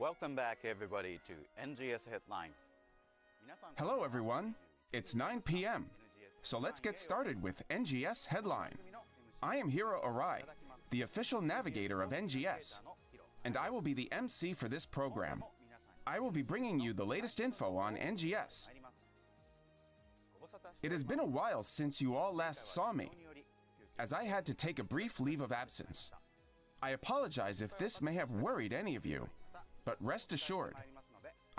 Welcome back, everybody, to NGS Headline. Hello, everyone. It's 9 p.m. So let's get started with NGS Headline. I am Hiro Arai, the official navigator of NGS, and I will be the MC for this program. I will be bringing you the latest info on NGS. It has been a while since you all last saw me, as I had to take a brief leave of absence. I apologize if this may have worried any of you, but rest assured,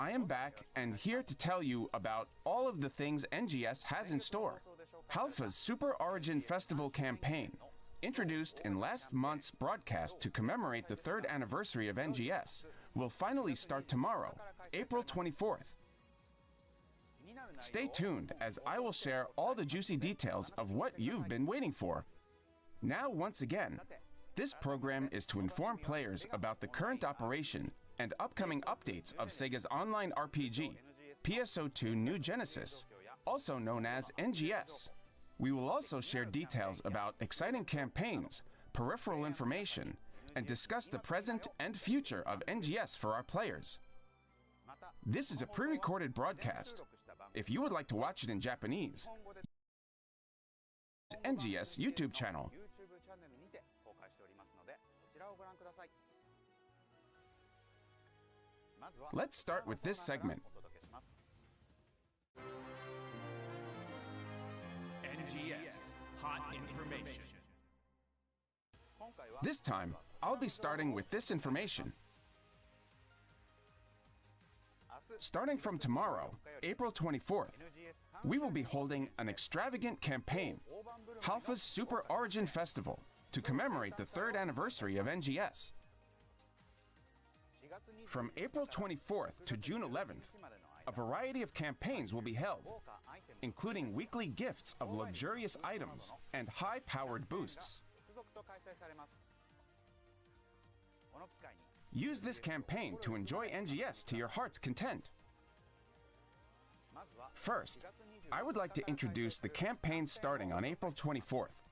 I am back and here to tell you about all of the things NGS has in store. Halfa's Super Origin Festival campaign, introduced in last month's broadcast to commemorate the 3rd anniversary of NGS, will finally start tomorrow, April 24th. Stay tuned as I will share all the juicy details of what you've been waiting for. Now, once again, this program is to inform players about the current operation and upcoming updates of Sega's online RPG, PSO2 New Genesis, also known as NGS. We will also share details about exciting campaigns, peripheral information, and discuss the present and future of NGS for our players. This is a pre-recorded broadcast. If you would like to watch it in Japanese, NGS YouTube channel. Let's start with this segment. NGS Hot Information. This time, I'll be starting with this information. Starting from tomorrow, April 24th, we will be holding an extravagant campaign, Halfa's Super Origin Festival, to commemorate the 3rd anniversary of NGS. From April 24th to June 11th, a variety of campaigns will be held, including weekly gifts of luxurious items and high-powered boosts. Use this campaign to enjoy NGS to your heart's content. First, I would like to introduce the campaign starting on April 24th.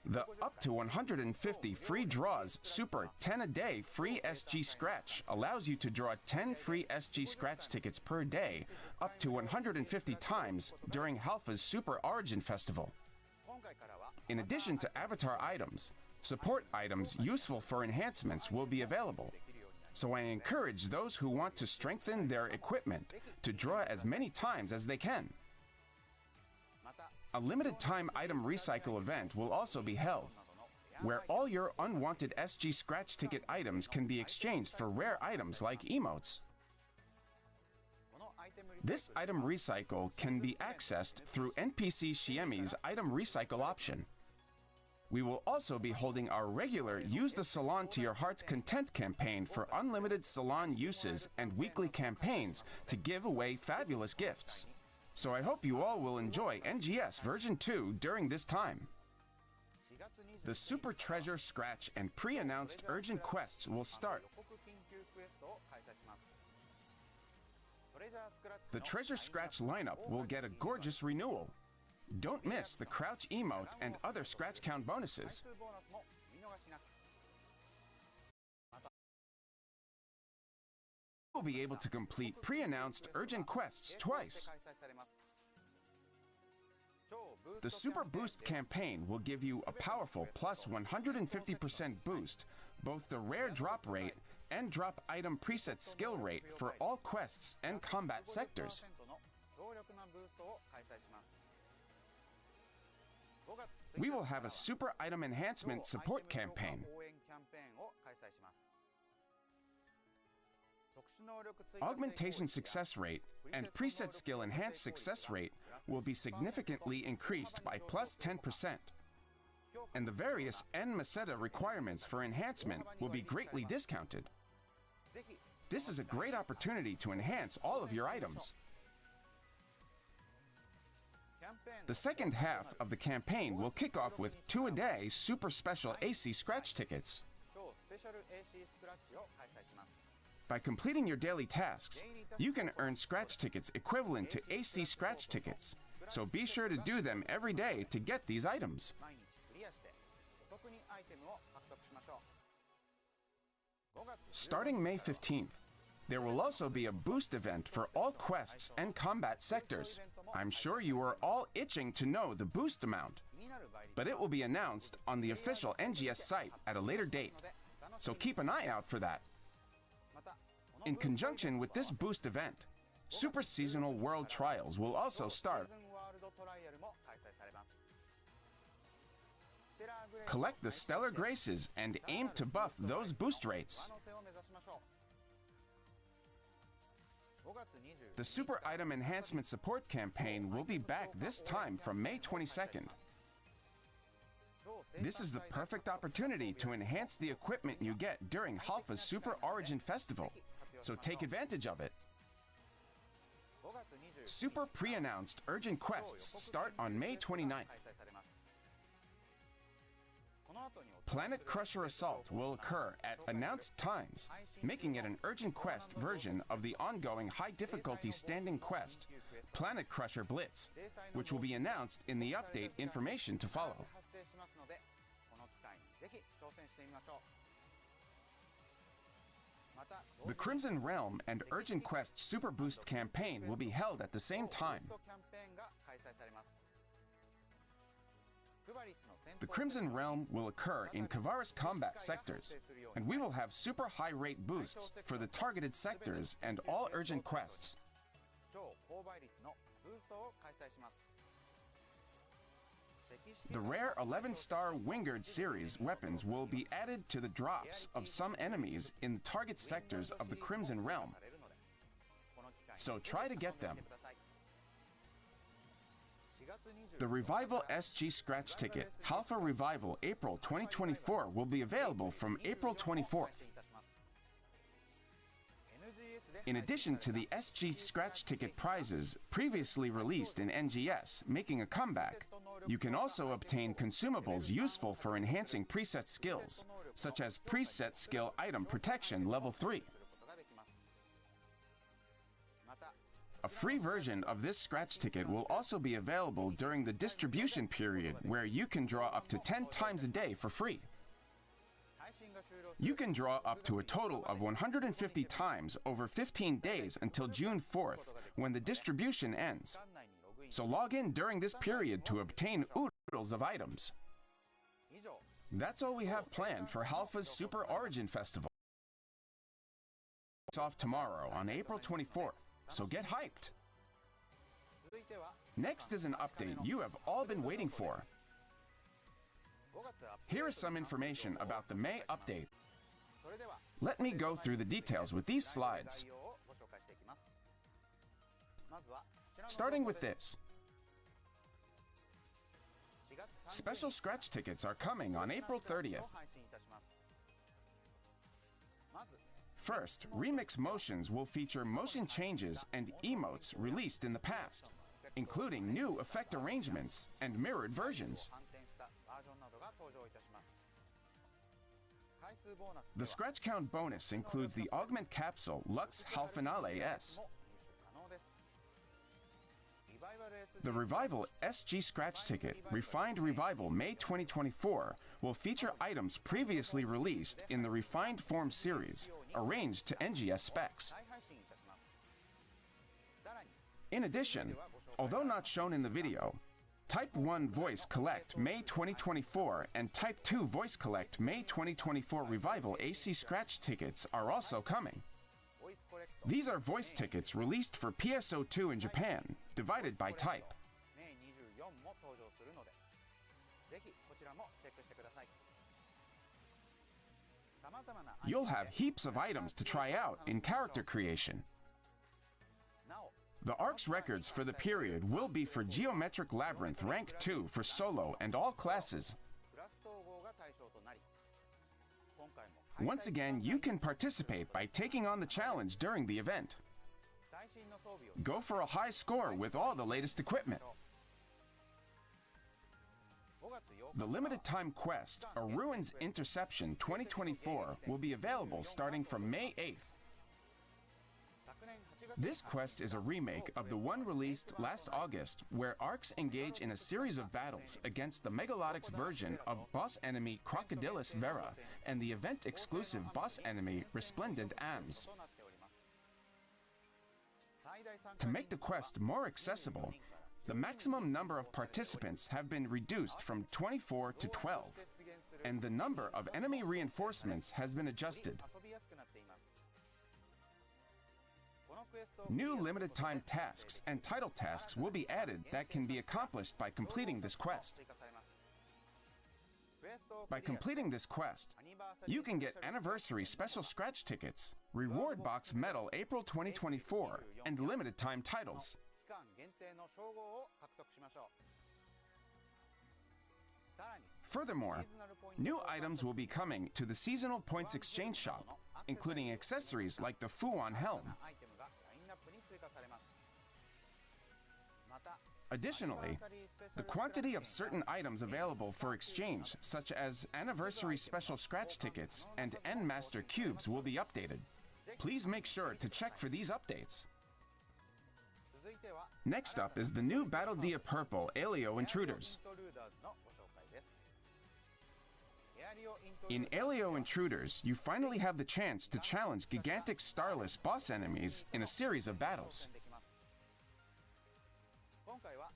The up to 150 free draws Super 10 a day free SG Scratch allows you to draw 10 free SG Scratch tickets per day up to 150 times during Halfa's Super Origin Festival. In addition to avatar items, support items useful for enhancements will be available, so I encourage those who want to strengthen their equipment to draw as many times as they can. A limited time item recycle event will also be held, where all your unwanted SG Scratch ticket items can be exchanged for rare items like emotes. This item recycle can be accessed through NPC Shiemi's item recycle option. We will also be holding our regular Use the Salon to Your Heart's Content campaign for unlimited salon uses and weekly campaigns to give away fabulous gifts. So I hope you all will enjoy NGS version 2 during this time. The Super Treasure Scratch and pre-announced urgent quests will start. The Treasure Scratch lineup will get a gorgeous renewal. Don't miss the Crouch emote and other scratch count bonuses. You'll be able to complete pre-announced urgent quests twice. The Super Boost campaign will give you a powerful plus 150% boost, both the rare drop rate and drop item preset skill rate for all quests and combat sectors. We will have a super item enhancement support campaign. Augmentation success rate and preset skill enhanced success rate will be significantly increased by plus 10%. And the various N Meseta requirements for enhancement will be greatly discounted. This is a great opportunity to enhance all of your items. The second half of the campaign will kick off with 2 a day super special AC Scratch tickets. By completing your daily tasks, you can earn scratch tickets equivalent to AC Scratch tickets, so be sure to do them every day to get these items. Starting May 15th, there will also be a boost event for all quests and combat sectors. I'm sure you are all itching to know the boost amount, but it will be announced on the official NGS site at a later date, so keep an eye out for that. In conjunction with this boost event, Super Seasonal World Trials will also start. Collect the Stellar Graces and aim to buff those boost rates. The Super Item Enhancement Support campaign will be back this time from May 22nd. This is the perfect opportunity to enhance the equipment you get during Halpha's Super Origin Festival, so take advantage of it. Super pre-announced urgent quests start on May 29th. Planet Crusher Assault will occur at announced times, making it an urgent quest version of the ongoing high-difficulty standing quest, Planet Crusher Blitz, which will be announced in the update information to follow. The Crimson Realm and Urgent Quest Super Boost campaign will be held at the same time. The Crimson Realm will occur in Kavaris combat sectors, and we will have super high rate boosts for the targeted sectors and all urgent quests. The rare 11-star Wingard series weapons will be added to the drops of some enemies in the target sectors of the Crimson Realm, so try to get them. The Revival SG Scratch Ticket, Halpha Revival April 2024 will be available from April 24th. In addition to the SG Scratch Ticket prizes previously released in NGS making a comeback, you can also obtain consumables useful for enhancing preset skills, such as Preset Skill Item Protection Level 3. A free version of this scratch ticket will also be available during the distribution period, where you can draw up to 10 times a day for free. You can draw up to a total of 150 times over 15 days until June 4th, when the distribution ends. So log in during this period to obtain oodles of items. That's all we have planned for Halpha's Super Origin Festival. It's off tomorrow on April 24th. So get hyped! Next is an update you have all been waiting for. Here is some information about the May update. Let me go through the details with these slides. Starting with this. Special scratch tickets are coming on April 30th. First, Remix Motions will feature motion changes and emotes released in the past, including new effect arrangements and mirrored versions. The scratch count bonus includes the Augment Capsule Lux Halfinale S. The Revival SG Scratch Ticket Refined Revival May 2024 will feature items previously released in the Refined Form series, arranged to NGS specs. In addition, although not shown in the video, Type 1 Voice Collect May 2024 and Type 2 Voice Collect May 2024 Revival AC Scratch tickets are also coming. These are voice tickets released for PSO2 in Japan, divided by type. You'll have heaps of items to try out in character creation. The ARC's records for the period will be for Geometric Labyrinth Rank 2 for solo and all classes. Once again, you can participate by taking on the challenge during the event. Go for a high score with all the latest equipment. The limited time quest, A Ruins Interception 2024, will be available starting from May 8th. This quest is a remake of the one released last August, where ARCs engage in a series of battles against the Megalotics version of boss enemy Crocodilus Vera and the event-exclusive boss enemy Resplendent Ams. To make the quest more accessible, the maximum number of participants have been reduced from 24 to 12, and the number of enemy reinforcements has been adjusted. New limited-time tasks and title tasks will be added that can be accomplished by completing this quest. By completing this quest, you can get Anniversary Special Scratch Tickets, Reward Box Medal April 2024, and limited-time titles. Furthermore, new items will be coming to the Seasonal Points Exchange Shop, including accessories like the Fuon Helm. Additionally, the quantity of certain items available for exchange, such as Anniversary Special Scratch Tickets and N-Master Cubes, will be updated. Please make sure to check for these updates. Next up is the new Battle Dia Purple Aleo Intruders. In Aleo Intruders, you finally have the chance to challenge gigantic starless boss enemies in a series of battles.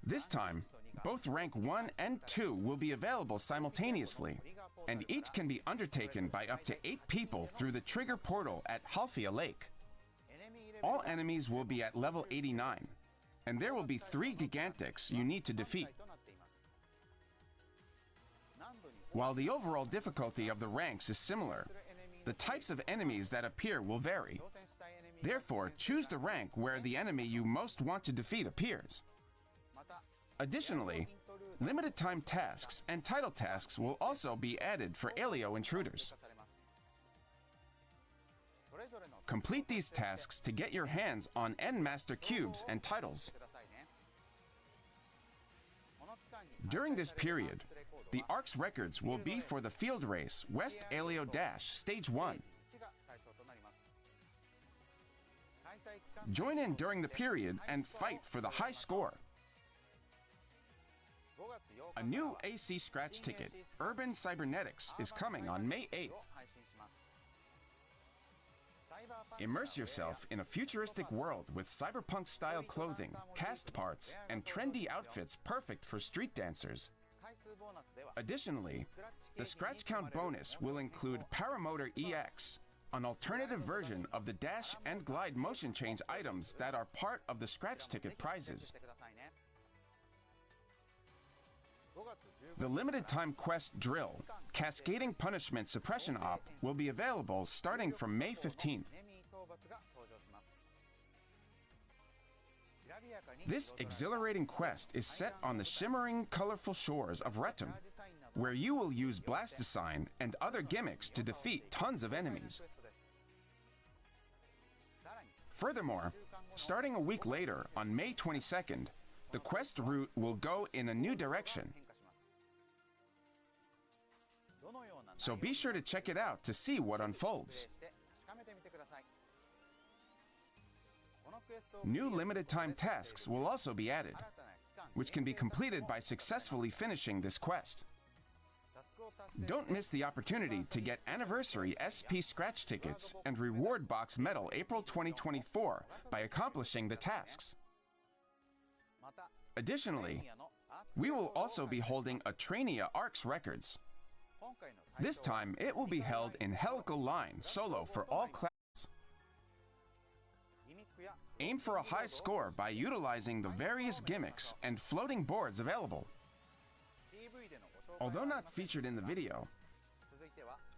This time, both rank 1 and 2 will be available simultaneously, and each can be undertaken by up to 8 people through the trigger portal at Halfia Lake. All enemies will be at level 89, and there will be 3 gigantics you need to defeat. While the overall difficulty of the ranks is similar, the types of enemies that appear will vary. Therefore, choose the rank where the enemy you most want to defeat appears. Additionally, limited-time tasks and title tasks will also be added for Aleo Intruders. Complete these tasks to get your hands on N-Master Cubes and titles. During this period, the ARC's records will be for the field race West Aleo Dash Stage 1. Join in during the period and fight for the high score. A new AC scratch ticket, Urban Cybernetics, is coming on May 8th. Immerse yourself in a futuristic world with cyberpunk-style clothing, cast parts, and trendy outfits perfect for street dancers. Additionally, the Scratch Count bonus will include Paramotor EX, an alternative version of the dash and glide motion change items that are part of the scratch ticket prizes. The limited-time quest drill, Cascading Punishment Suppression Op, will be available starting from May 15th. This exhilarating quest is set on the shimmering, colorful shores of Retum, where you will use Blasticine and other gimmicks to defeat tons of enemies. Furthermore, starting a week later, on May 22nd, the quest route will go in a new direction. So be sure to check it out to see what unfolds. New limited-time tasks will also be added, which can be completed by successfully finishing this quest. Don't miss the opportunity to get Anniversary SP Scratch Tickets and Reward Box Medal April 2024 by accomplishing the tasks. Additionally, we will also be holding a Trainia ARCs Records. This time, it will be held in Helical Line, solo for all classes. Aim for a high score by utilizing the various gimmicks and floating boards available. Although not featured in the video,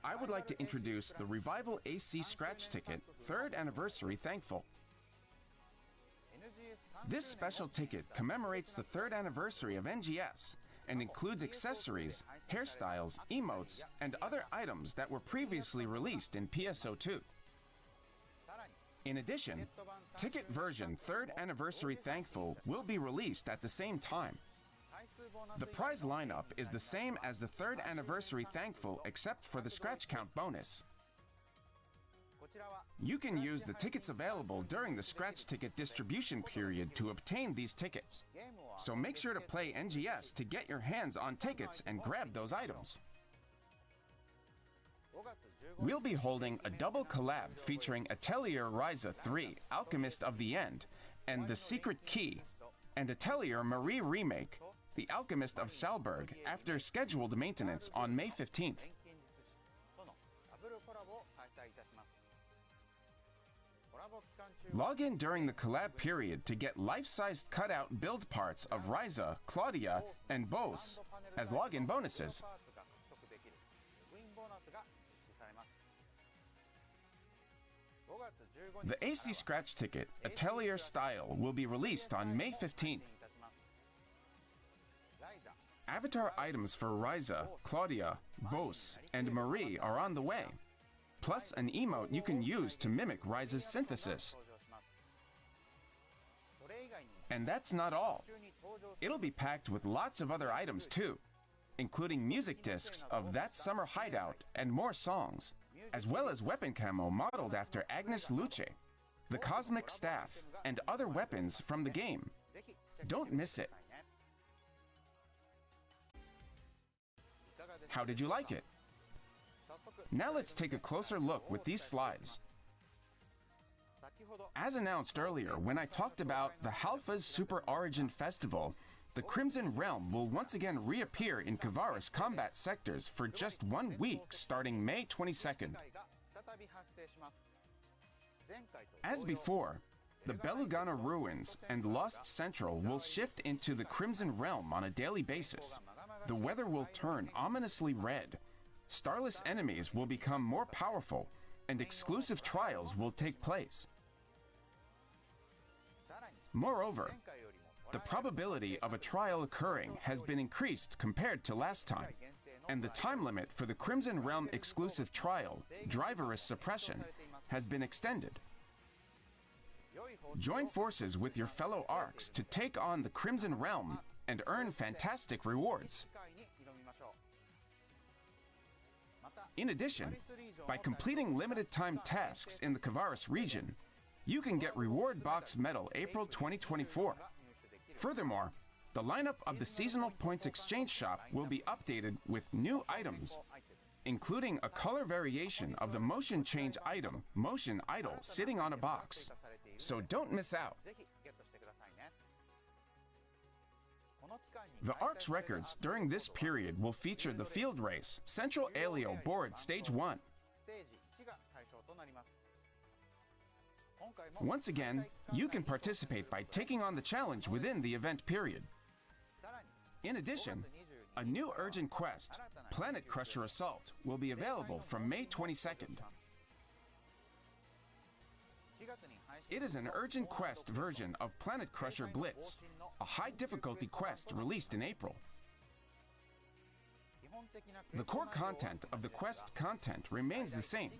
I would like to introduce the Revival AC Scratch Ticket 3rd Anniversary Thankful. This special ticket commemorates the 3rd anniversary of NGS and includes accessories, hairstyles, emotes, and other items that were previously released in PSO2. In addition, Ticket version 3rd Anniversary Thankful will be released at the same time. The prize lineup is the same as the 3rd Anniversary Thankful except for the Scratch Count bonus. You can use the tickets available during the scratch ticket distribution period to obtain these tickets. So make sure to play NGS to get your hands on tickets and grab those items. We'll be holding a double collab featuring Atelier Ryza 3, Alchemist of the End, and The Secret Key, and Atelier Marie Remake, The Alchemist of Salberg, after scheduled maintenance on May 15th. Log in during the collab period to get life-sized cutout build parts of Ryza, Claudia, and Bose as login bonuses. The AC Scratch Ticket Atelier Style will be released on May 15th. Avatar items for Ryza, Claudia, Bose, and Marie are on the way, plus an emote you can use to mimic Ryza's synthesis. And that's not all. It'll be packed with lots of other items too, including music discs of That Summer Hideout and more songs, as well as weapon camo modeled after Agnes Luce, the Cosmic Staff, and other weapons from the game. Don't miss it. How did you like it? Now let's take a closer look with these slides. As announced earlier when I talked about the Halfa's Super Origin Festival, the Crimson Realm will once again reappear in Kavaris combat sectors for just 1 week starting May 22nd. As before, the Belugana Ruins and Lost Central will shift into the Crimson Realm on a daily basis. The weather will turn ominously red. Starless enemies will become more powerful, and exclusive trials will take place. Moreover, the probability of a trial occurring has been increased compared to last time, and the time limit for the Crimson Realm exclusive trial, Driverless Suppression, has been extended. Join forces with your fellow ARCs to take on the Crimson Realm and earn fantastic rewards. In addition, by completing limited time tasks in the Kavaris region, you can get Reward Box Medal April 2024. Furthermore, the lineup of the Seasonal Points Exchange Shop will be updated with new items, including a color variation of the motion change item, Motion Idol, sitting on a box. So don't miss out. The ARC's records during this period will feature the field race, Central Alio Board Stage 1. Once again, you can participate by taking on the challenge within the event period. In addition, a new urgent quest, Planet Crusher Assault, will be available from May 22nd. It is an urgent quest version of Planet Crusher Blitz, a high difficulty quest released in April. The core content of the quest content remains the same,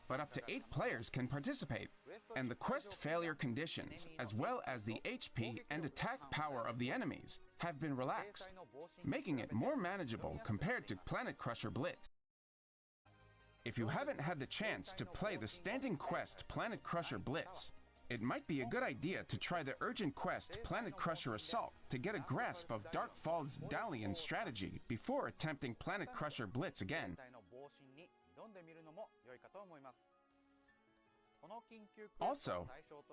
but up to 8 players can participate, and the quest failure conditions, as well as the HP and attack power of the enemies, have been relaxed, making it more manageable compared to Planet Crusher Blitz. If you haven't had the chance to play the standing quest Planet Crusher Blitz, it might be a good idea to try the urgent quest Planet Crusher Assault to get a grasp of Darkfall's Dalian strategy before attempting Planet Crusher Blitz again. Also,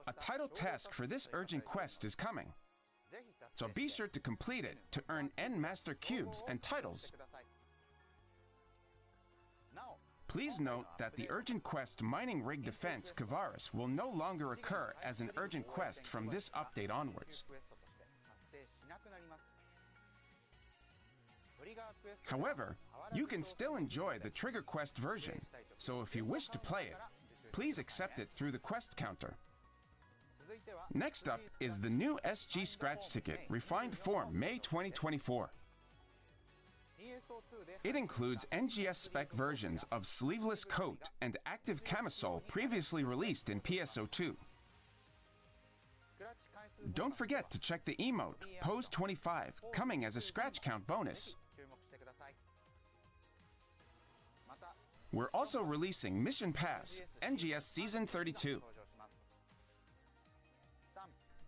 a title task for this urgent quest is coming, so be sure to complete it to earn N Master Cubes and titles. Please note that the urgent quest Mining Rig Defense Kavaris will no longer occur as an urgent quest from this update onwards. However, you can still enjoy the Trigger Quest version, so if you wish to play it, please accept it through the quest counter. Next up is the new SG Scratch Ticket Refined Form May 2024. It includes NGS spec versions of Sleeveless Coat and Active Camisole previously released in PSO2. Don't forget to check the emote, Pose 25, coming as a scratch count bonus. We're also releasing Mission Pass NGS Season 32.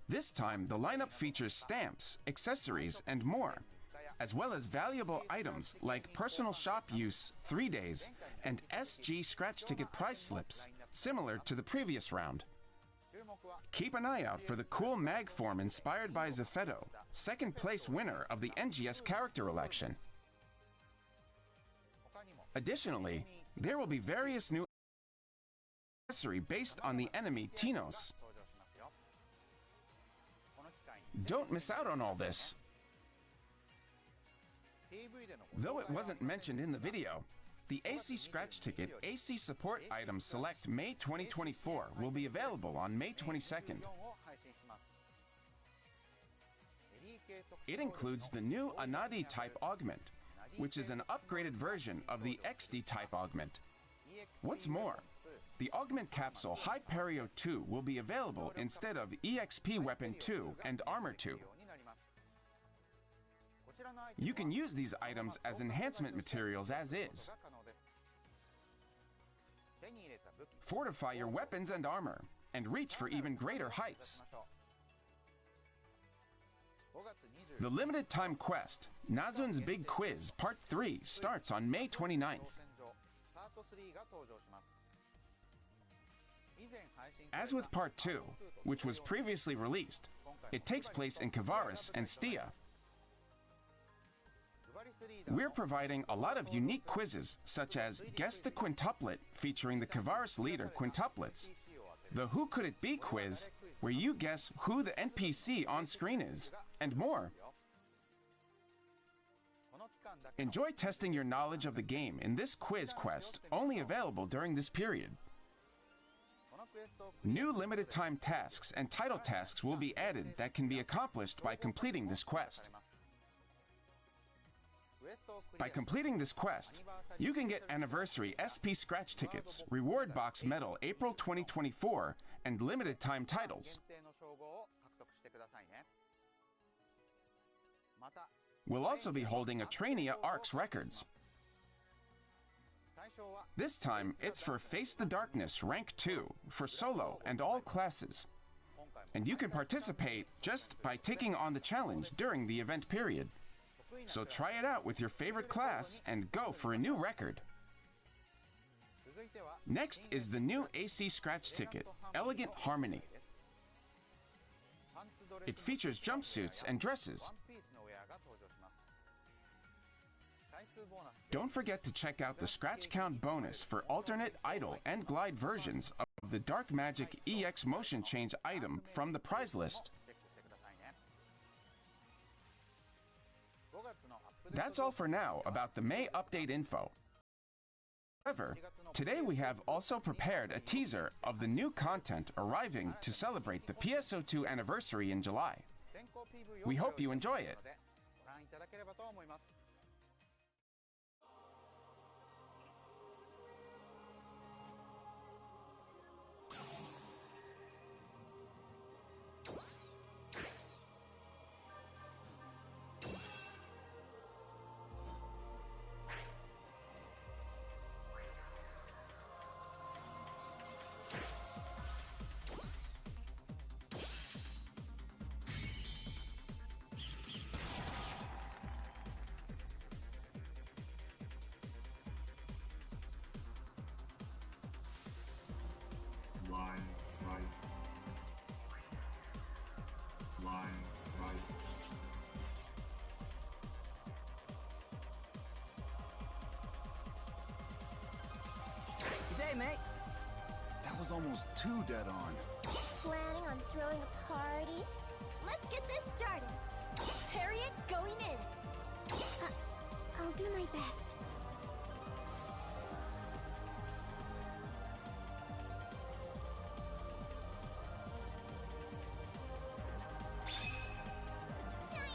This time, the lineup features stamps, accessories, and more, as well as valuable items like personal shop use 3 days and SG scratch ticket price slips, similar to the previous round. Keep an eye out for the cool mag form inspired by Zepheto, second place winner of the NGS character election. Additionally, there will be various new accessories based on the enemy Tinos. Don't miss out on all this. Though it wasn't mentioned in the video, the AC Scratch Ticket AC Support Items Select May 2024 will be available on May 22nd. It includes the new Anadi type augment, which is an upgraded version of the XD type augment. What's more, the augment capsule Hyperio 2 will be available instead of EXP Weapon 2 and Armor 2. You can use these items as enhancement materials as is. Fortify your weapons and armor, and reach for even greater heights. The limited time quest, Nazun's Big Quiz Part 3, starts on May 29th. As with Part 2, which was previously released, it takes place in Kavaris and Stia. We're providing a lot of unique quizzes, such as Guess the Quintuplet, featuring the Kavaris leader Quintuplets, the Who Could It Be quiz, where you guess who the NPC on screen is, and more. Enjoy testing your knowledge of the game in this quiz quest, only available during this period. New limited time tasks and title tasks will be added that can be accomplished by completing this quest. By completing this quest, you can get Anniversary SP Scratch Tickets, Reward Box Medal April 2024, and limited time titles. We'll also be holding a Trainia Arcs Records. This time, it's for Face the Darkness Rank 2 for solo and all classes. And you can participate just by taking on the challenge during the event period. So try it out with your favorite class and go for a new record. Next is the new AC Scratch Ticket, Elegant Harmony. It features jumpsuits and dresses. Don't forget to check out the Scratch Count bonus for alternate idle and glide versions of the Dark Magic EX Motion Change item from the prize list. That's all for now about the May update info. However, today we have also prepared a teaser of the new content arriving to celebrate the PSO2 anniversary in July. We hope you enjoy it. Line right. Line right. Good day, mate. That was almost too dead on. Planning on throwing a party? Let's get this started. Harriet going in. I'll do my best.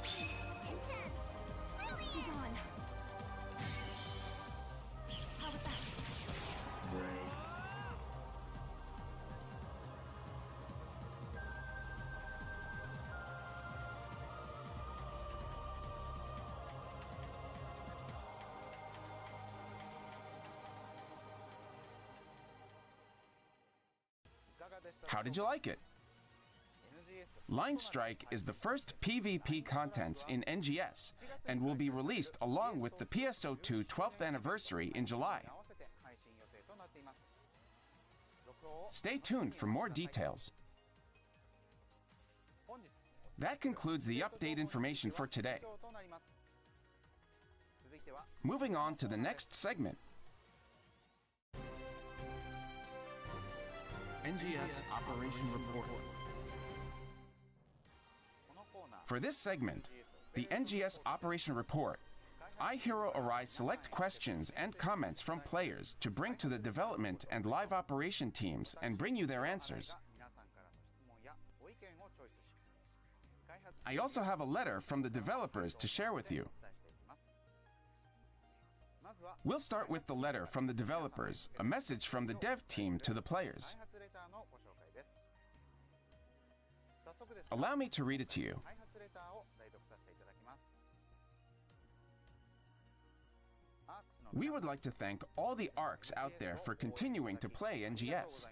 Shiny, intense, brilliant. Hold on. How was that? Break. How did you like it? Line Strike is the first PvP contents in NGS and will be released along with the PSO2 12th anniversary in July. Stay tuned for more details. That concludes the update information for today. Moving on to the next segment. NGS Operation Report. For this segment, the NGS Operation Report, iHero Arai select questions and comments from players to bring to the development and live operation teams and bring you their answers. I also have a letter from the developers to share with you. We'll start with the letter from the developers, a message from the dev team to the players. Allow me to read it to you. We would like to thank all the ARCs out there for continuing to play NGS.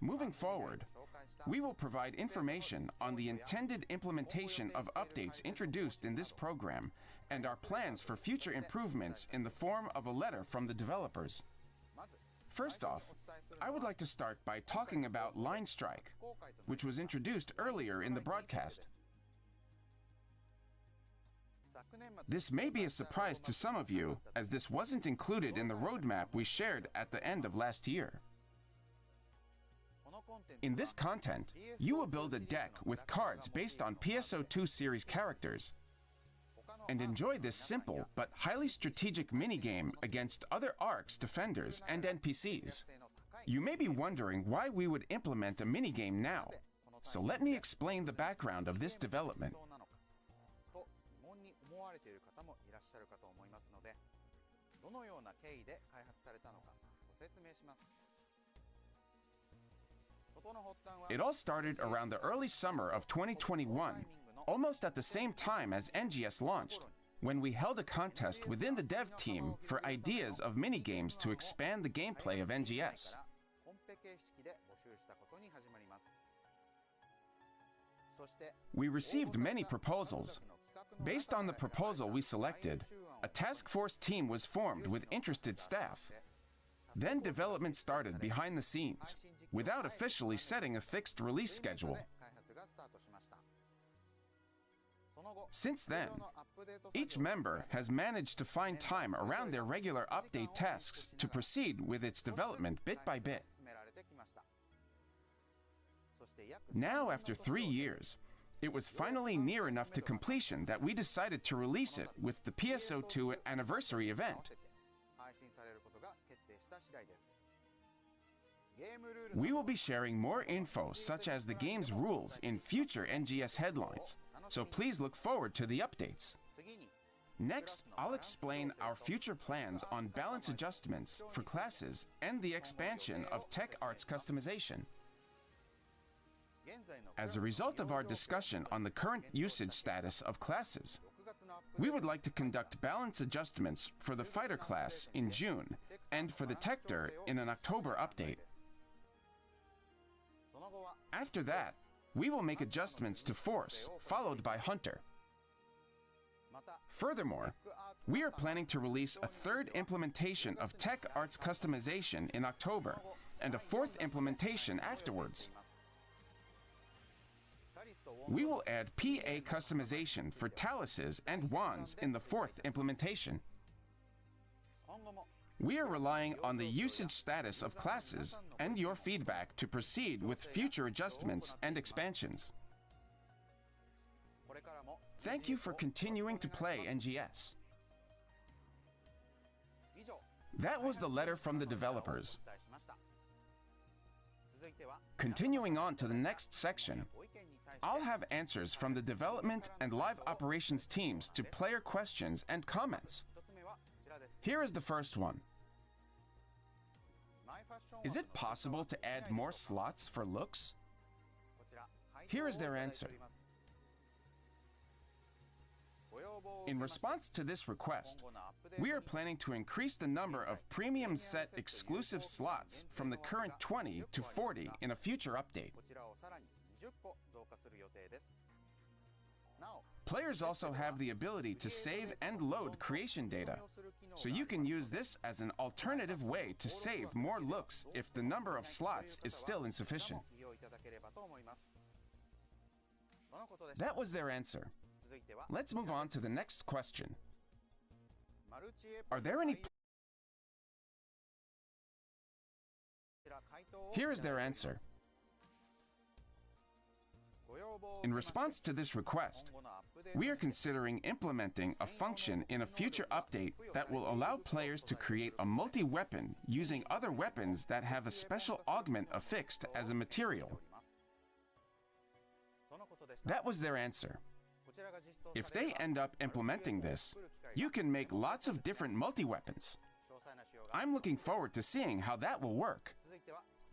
Moving forward, we will provide information on the intended implementation of updates introduced in this program and our plans for future improvements in the form of a letter from the developers. First off, I would like to start by talking about Line Strike, which was introduced earlier in the broadcast. This may be a surprise to some of you, as this wasn't included in the roadmap we shared at the end of last year. In this content, you will build a deck with cards based on PSO2 series characters and enjoy this simple but highly strategic minigame against other ARCs, defenders, and NPCs. You may be wondering why we would implement a minigame now, so let me explain the background of this development. It all started around the early summer of 2021, almost at the same time as NGS launched, when we held a contest within the dev team for ideas of minigames to expand the gameplay of NGS. We received many proposals. Based on the proposal we selected, a task force team was formed with interested staff. Then development started behind the scenes, without officially setting a fixed release schedule. Since then, each member has managed to find time around their regular update tasks to proceed with its development bit by bit. Now, after 3 years, it was finally near enough to completion that we decided to release it with the PSO2 anniversary event. We will be sharing more info such as the game's rules in future NGS headlines, so please look forward to the updates. Next, I'll explain our future plans on balance adjustments for classes and the expansion of tech arts customization. As a result of our discussion on the current usage status of classes, we would like to conduct balance adjustments for the fighter class in June and for the Tector in an October update. After that, we will make adjustments to Force, followed by Hunter. Furthermore, we are planning to release a third implementation of Tech Arts customization in October and a fourth implementation afterwards. We will add PA customization for Taluses and Wands in the fourth implementation. We are relying on the usage status of classes and your feedback to proceed with future adjustments and expansions. Thank you for continuing to play NGS. That was the letter from the developers. Continuing on to the next section, I'll have answers from the development and live operations teams to player questions and comments. Here is the first one. Is it possible to add more slots for looks? Here is their answer. In response to this request, we are planning to increase the number of premium set exclusive slots from the current 20 to 40 in a future update. Players also have the ability to save and load creation data, so you can use this as an alternative way to save more looks if the number of slots is still insufficient. That was their answer. Let's move on to the next question. Are there any... Here is their answer. In response to this request, we are considering implementing a function in a future update that will allow players to create a multi-weapon using other weapons that have a special augment affixed as a material. That was their answer. If they end up implementing this, you can make lots of different multi-weapons. I'm looking forward to seeing how that will work.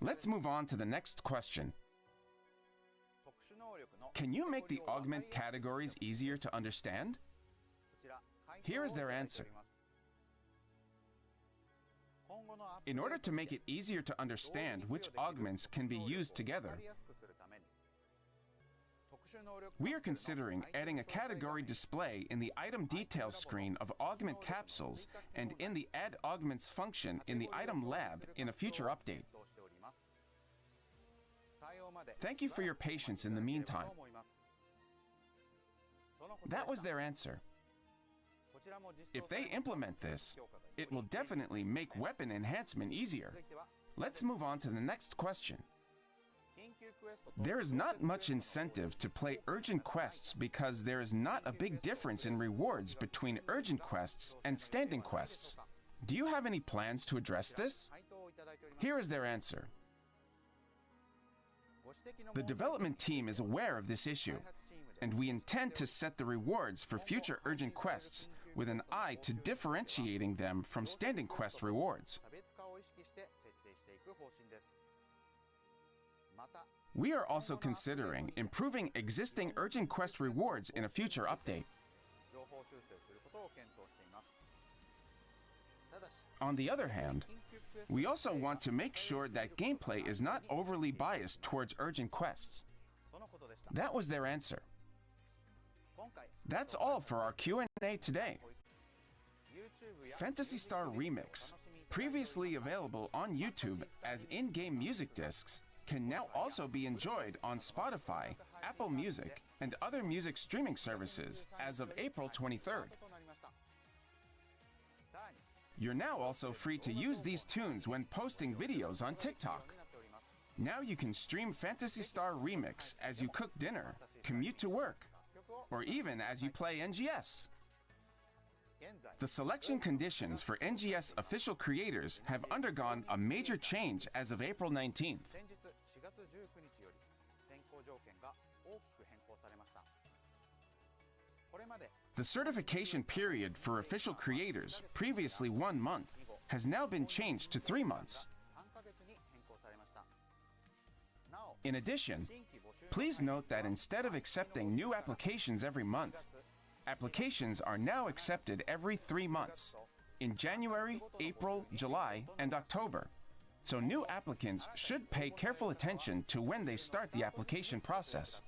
Let's move on to the next question. Can you make the augment categories easier to understand? Here is their answer. In order to make it easier to understand which augments can be used together, we are considering adding a category display in the item details screen of augment capsules and in the add augments function in the item lab in a future update. Thank you for your patience in the meantime. That was their answer. If they implement this, it will definitely make weapon enhancement easier. Let's move on to the next question. There is not much incentive to play urgent quests because there is not a big difference in rewards between urgent quests and standing quests. Do you have any plans to address this? Here is their answer. The development team is aware of this issue, and we intend to set the rewards for future urgent quests with an eye to differentiating them from standing quest rewards. We are also considering improving existing urgent quest rewards in a future update. On the other hand, we also want to make sure that gameplay is not overly biased towards urgent quests. That was their answer. That's all for our Q&A today. Phantasy Star Remix, previously available on YouTube as in-game music discs, can now also be enjoyed on Spotify, Apple Music, and other music streaming services as of April 23rd. You're now also free to use these tunes when posting videos on TikTok. Now you can stream Phantasy Star Remix as you cook dinner, commute to work, or even as you play NGS. The selection conditions for NGS official creators have undergone a major change as of April 19th. The certification period for official creators, previously 1 month, has now been changed to 3 months. In addition, please note that instead of accepting new applications every month, applications are now accepted every 3 months, in January, April, July, and October. So new applicants should pay careful attention to when they start the application process.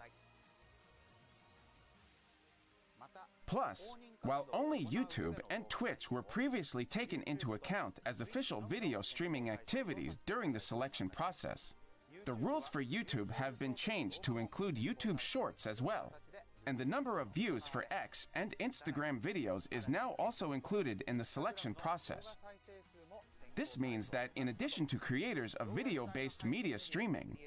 Plus, while only YouTube and Twitch were previously taken into account as official video streaming activities during the selection process, the rules for YouTube have been changed to include YouTube Shorts as well, and the number of views for X and Instagram videos is now also included in the selection process. This means that in addition to creators of video-based media streaming,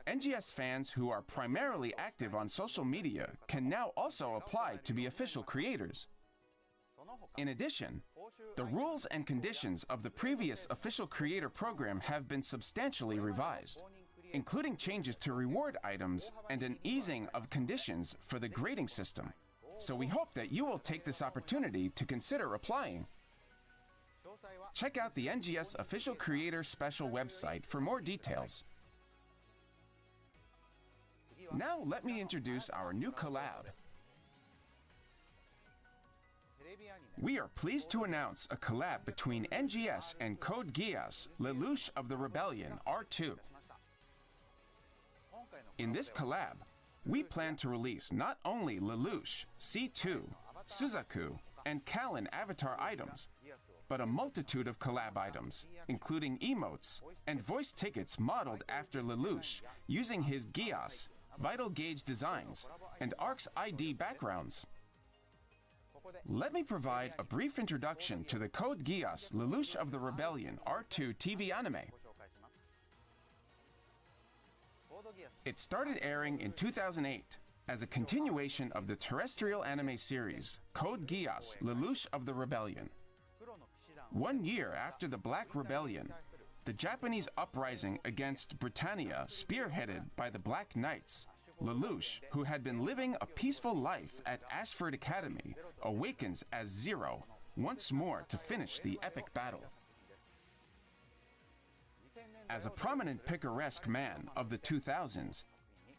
NGS fans who are primarily active on social media can now also apply to be official creators. In addition, the rules and conditions of the previous official creator program have been substantially revised, including changes to reward items and an easing of conditions for the grading system. So we hope that you will take this opportunity to consider applying. Check out the NGS official creator special website for more details. Now let me introduce our new collab. We are pleased to announce a collab between NGS and Code Geass, Lelouch of the Rebellion R2. In this collab, we plan to release not only Lelouch, C2, Suzaku, and Kallen avatar items, but a multitude of collab items, including emotes and voice tickets modeled after Lelouch using his Geass, Vital Gauge designs, and ARC's ID backgrounds. Let me provide a brief introduction to the Code Geass Lelouch of the Rebellion R2 TV anime. It started airing in 2008 as a continuation of the terrestrial anime series Code Geass Lelouch of the Rebellion. 1 year after the Black Rebellion, the Japanese uprising against Britannia spearheaded by the Black Knights, Lelouch, who had been living a peaceful life at Ashford Academy, awakens as Zero once more to finish the epic battle. As a prominent picaresque man of the 2000s,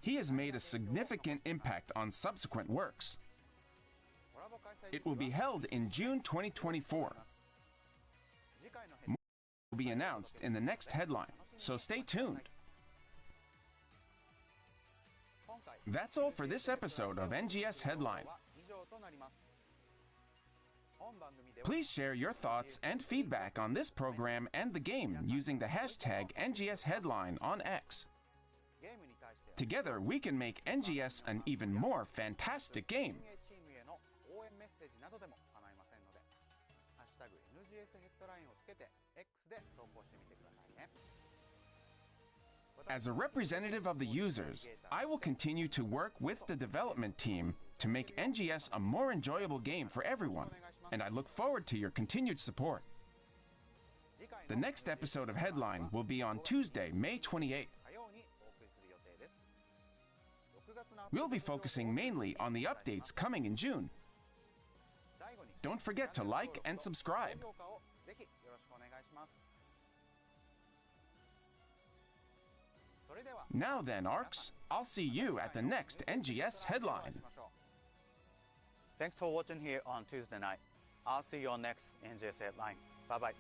he has made a significant impact on subsequent works. It will be held in June 2024. More will be announced in the next headline, so stay tuned. That's all for this episode of NGS Headline. Please share your thoughts and feedback on this program and the game using the hashtag NGS Headline on X. Together, we can make NGS an even more fantastic game. As a representative of the users, I will continue to work with the development team to make NGS a more enjoyable game for everyone, and I look forward to your continued support. The next episode of Headline will be on Tuesday, May 28th. We'll be focusing mainly on the updates coming in June. Don't forget to like and subscribe. Now then, ARCs, I'll see you at the next NGS Headline. Thanks for watching here on Tuesday night. I'll see you on next NGS Headline. Bye-bye.